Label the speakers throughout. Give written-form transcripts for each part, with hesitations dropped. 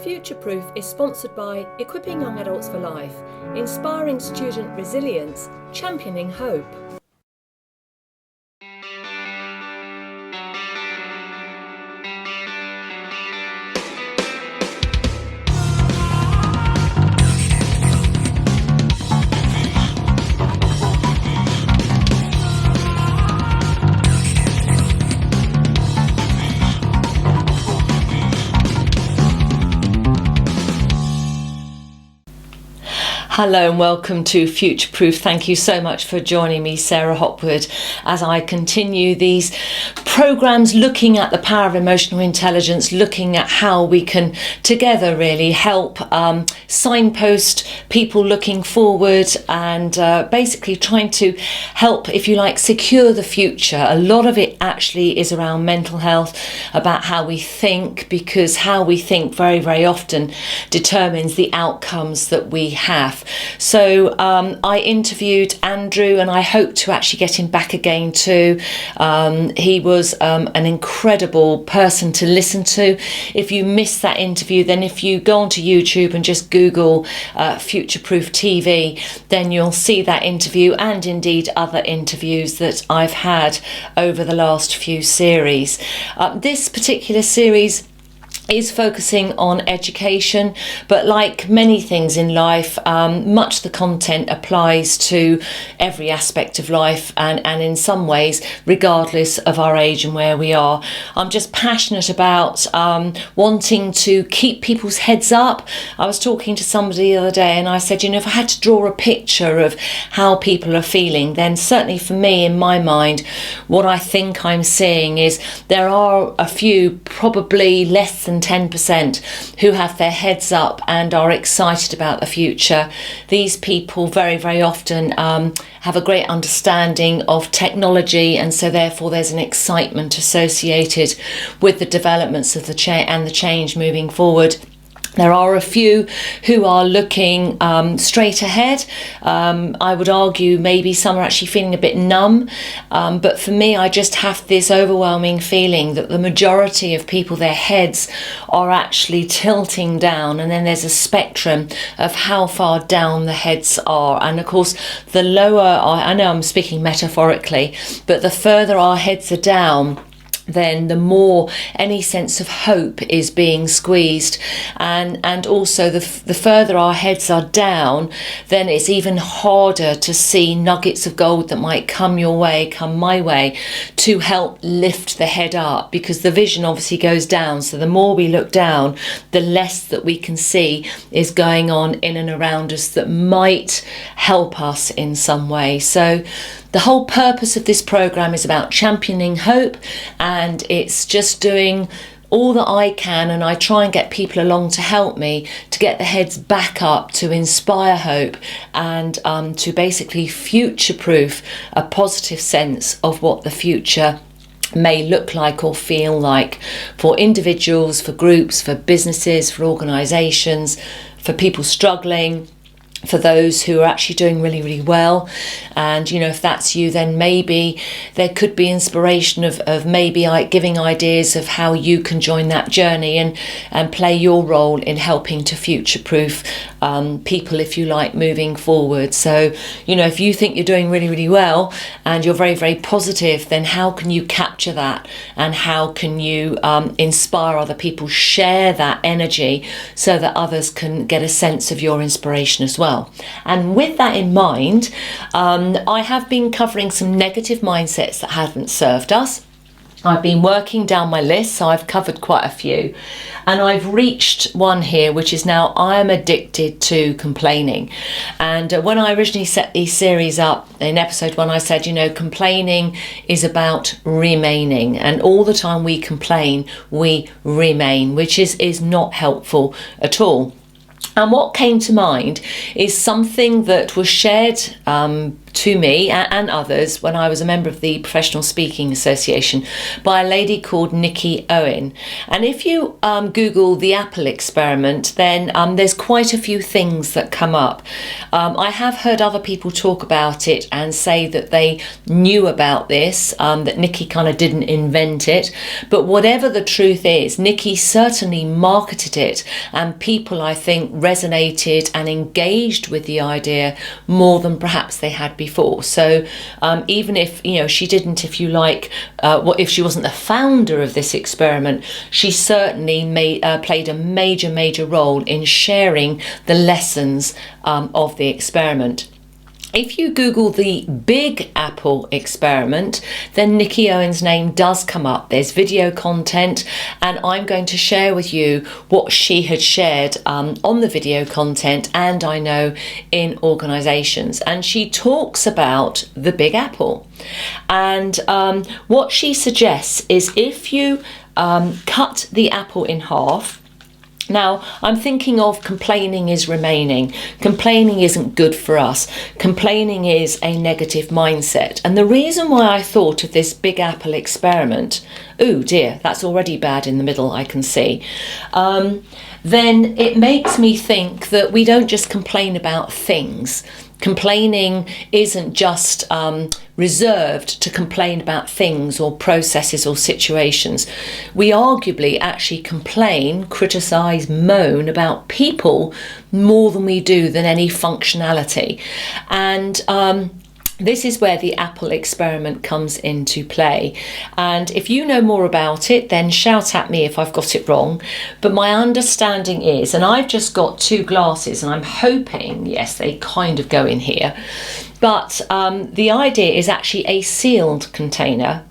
Speaker 1: Future-proof is sponsored by Equipping Young Adults for Life, inspiring student resilience, championing hope. Hello and welcome to Future-proof. Thank you so much for joining me, Sarah Hopwood, as I continue these programs looking at the power of emotional intelligence, looking at how we can together really help signpost people looking forward and basically trying to help, if you like, secure the future. A lot of it actually is around mental health, about how we think, because how we think very, very often determines the outcomes that we have. So I interviewed Andrew, and I hope to actually get him back again too. He was an incredible person to listen to. If you missed that interview, then if you go onto YouTube and just Google Future-proof TV, then you'll see that interview and indeed other interviews that I've had over the last few series. This particular series is focusing on education, but like many things in life, much the content applies to every aspect of life, and in some ways regardless of our age and where we are. I'm just passionate about wanting to keep people's heads up. I was talking to somebody the other day and I said, you know, if I had to draw a picture of how people are feeling, then certainly for me, in my mind, what I think I'm seeing is there are a few, probably less than 10%, who have their heads up and are excited about the future. These people very, very often have a great understanding of technology, and so therefore there's an excitement associated with the developments of the change moving forward. There are a few who are looking straight ahead. I would argue maybe some are actually feeling a bit numb. But for me, I just have this overwhelming feeling that the majority of people, their heads are actually tilting down. And then there's a spectrum of how far down the heads are. And of course, the lower, I know I'm speaking metaphorically, but the further our heads are down, then the more any sense of hope is being squeezed, and also the further our heads are down, then it's even harder to see nuggets of gold that might come your way, come my way, to help lift the head up, because the vision obviously goes down. So the more we look down, the less that we can see is going on in and around us that might help us in some way. So the whole purpose of this program is about championing hope, and it's just doing all that I can, and I try and get people along to help me to get the heads back up, to inspire hope, and to basically future-proof a positive sense of what the future may look like or feel like for individuals, for groups, for businesses, for organisations, for people struggling, for those who are actually doing really, really well. And you know, if that's you, then maybe there could be inspiration of maybe giving ideas of how you can join that journey and play your role in helping to future-proof people, if you like, moving forward. So, you know, if you think you're doing really, really well and you're very, very positive, then how can you capture that, and how can you inspire other people, share that energy so that others can get a sense of your inspiration as well. And with that in mind, I have been covering some negative mindsets that haven't served us. I've been working down my list, so I've covered quite a few, and I've reached one here, which is now I am addicted to complaining. And when I originally set these series up in episode 1, I said, you know, complaining is about remaining, and all the time we complain, we remain, which is not helpful at all. And what came to mind is something that was shared to me and others when I was a member of the Professional Speaking Association by a lady called Nikki Owen. And if you Google the apple experiment, then there's quite a few things that come up. I have heard other people talk about it and say that they knew about this, that Nikki kind of didn't invent it. But whatever the truth is, Nikki certainly marketed it, and people, I think, resonated and engaged with the idea more than perhaps they had before. So even if she didn't, if you like, if she wasn't the founder of this experiment, she certainly played a major role in sharing the lessons of the experiment. If you Google the Big Apple experiment, then Nikki Owen's name does come up. There's video content, and I'm going to share with you what she had shared on the video content, and I know in organisations. And she talks about the Big Apple. And what she suggests is if you cut the apple in half. Now, I'm thinking of complaining is remaining. Complaining isn't good for us. Complaining is a negative mindset. And the reason why I thought of this Big Apple experiment, oh dear, that's already bad in the middle, I can see, then it makes me think that we don't just complain about things. Complaining isn't just reserved to complain about things or processes or situations. We arguably actually complain, criticise, moan about people more than we do than any functionality. And this is where the apple experiment comes into play. And if you know more about it, then shout at me if I've got it wrong. But my understanding is, and I've just got two glasses and I'm hoping, yes, they kind of go in here. But the idea is actually a sealed container.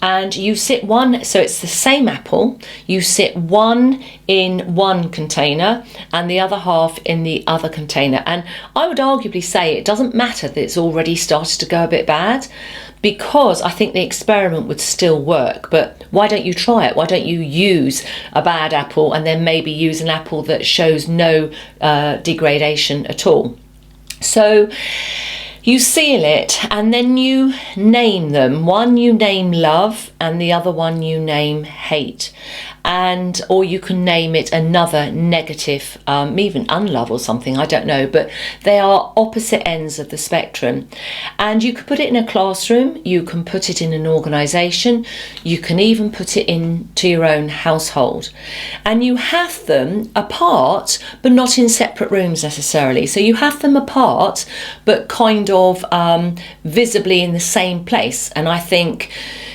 Speaker 1: And you sit one, so it's the same apple, you sit one in one container and the other half in the other container. And I would arguably say it doesn't matter that it's already started to go a bit bad, because I think the experiment would still work. But why don't you try it? Why don't you use a bad apple and then maybe use an apple that shows no degradation at all? So you seal it and then you name them. One you name love and the other one you name hate. Or you can name it another negative, even unlove or something, I don't know, but they are opposite ends of the spectrum. And you could put it in a classroom, you can put it in an organisation, you can even put it into your own household. And you have them apart, but not in separate rooms necessarily. So you have them apart, but kind of visibly in the same place. And I think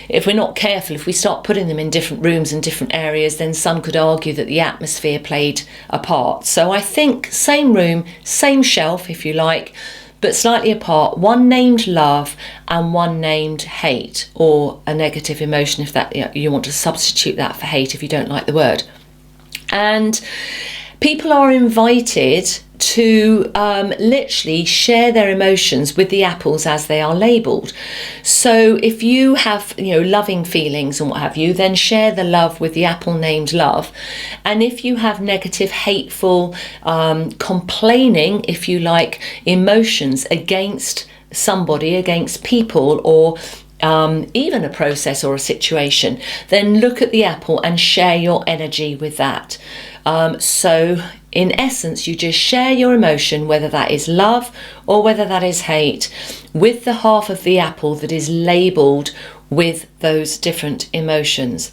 Speaker 1: if we're not careful, if we start putting them in different rooms and different areas, then some could argue that the atmosphere played a part. So I think same room, same shelf, if you like, but slightly apart, one named love and one named hate, or a negative emotion, if that you want to substitute that for hate if you don't like the word. And people are invited to literally share their emotions with the apples as they are labelled. So if you have loving feelings and what have you, then share the love with the apple named love. And if you have negative, hateful, complaining, if you like, emotions against somebody, against people, or even a process or a situation, then look at the apple and share your energy with that. So in essence, you just share your emotion, whether that is love or whether that is hate, with the half of the apple that is labelled with those different emotions.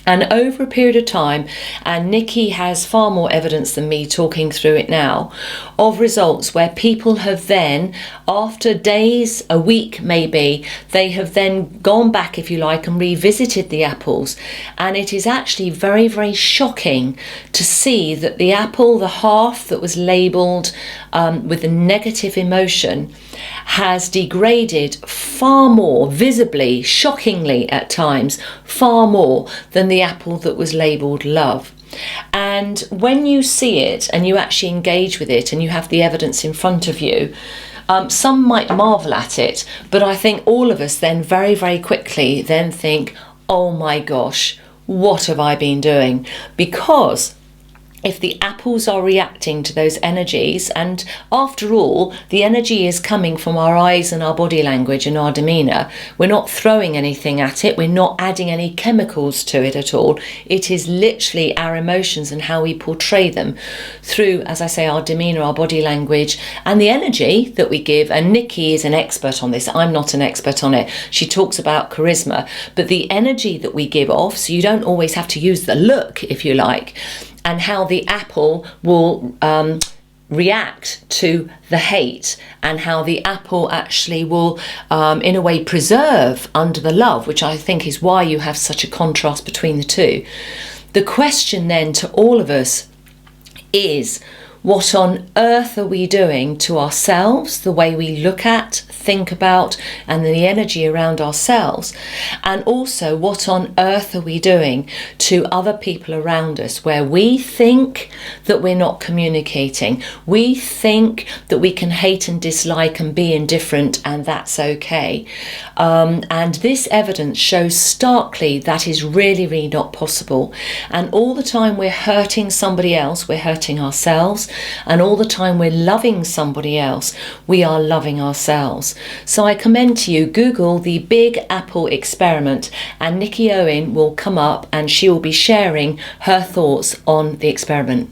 Speaker 1: And over a period of time, and Nikki has far more evidence than me talking through it now, of results where people have then, after days, a week maybe, they have then gone back, if you like, and revisited the apples. And it is actually very, very shocking to see that the apple, the half that was labelled with a negative emotion, has degraded far more, visibly, shockingly at times, far more than the apple that was labelled love. And when you see it and you actually engage with it and you have the evidence in front of you, some might marvel at it, but I think all of us then very, very quickly then think, oh my gosh, what have I been doing? Because if the apples are reacting to those energies, and after all, the energy is coming from our eyes and our body language and our demeanour. We're not throwing anything at it. We're not adding any chemicals to it at all. It is literally our emotions and how we portray them through, as I say, our demeanour, our body language, and the energy that we give. And Nikki is an expert on this. I'm not an expert on it. She talks about charisma, but the energy that we give off, so you don't always have to use the look, if you like, and how the apple will react to the hate, and how the apple actually will in a way preserve under the love, which I think is why you have such a contrast between the two. The question then to all of us is, what on earth are we doing to ourselves, the way we look at, think about, and the energy around ourselves? And also, what on earth are we doing to other people around us, where we think that we're not communicating? We think that we can hate and dislike and be indifferent, and that's okay. And this evidence shows starkly that is really, really not possible. And all the time we're hurting somebody else, we're hurting ourselves. And all the time we're loving somebody else, we are loving ourselves. So I commend to you, Google the Big Apple Experiment, and Nikki Owen will come up and she will be sharing her thoughts on the experiment.